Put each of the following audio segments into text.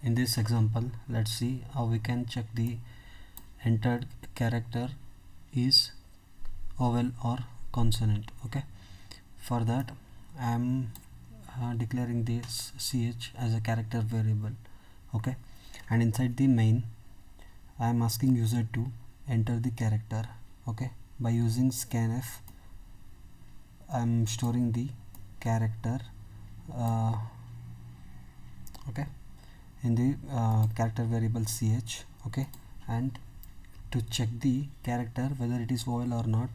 In this example, let's see how we can check the entered character is vowel or consonant. Okay, for that I am declaring this ch as a character variable. Okay, and inside the main I am asking user to enter the character. Okay, by using scanf I am storing the character okay, in the character variable ch. Okay, and to check the character whether it is vowel or not,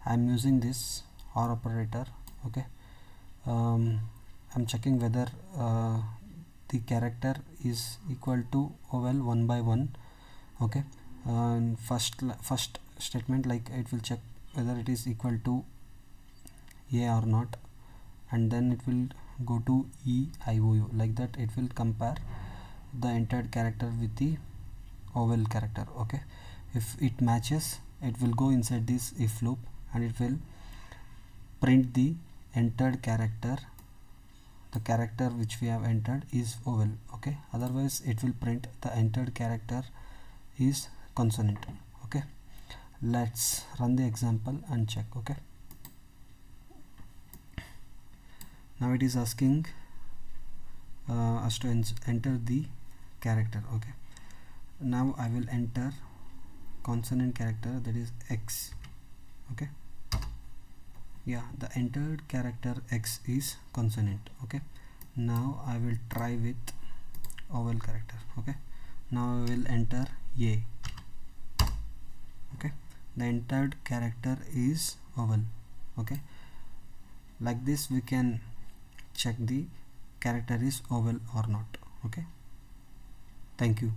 I am using this or operator. Okay, I'm checking whether the character is equal to vowel one by one. Okay, first statement, like it will check whether it is equal to a or not, and then it will go to e I o u. Like that it will compare the entered character with the vowel character. Okay, if it matches, it will go inside this if loop and it will print the entered character. The character which we have entered is vowel. Okay, otherwise it will print the entered character is consonant. Okay, let's run the example and check. Okay, now it is asking us to enter the character. Okay, now I will enter consonant character, that is x. Okay, yeah, the entered character x is consonant. Okay, now I will try with vowel character. Okay, now I will enter a. Okay, the entered character is vowel. Okay, like this we can check the character is vowel or not. Okay, thank you.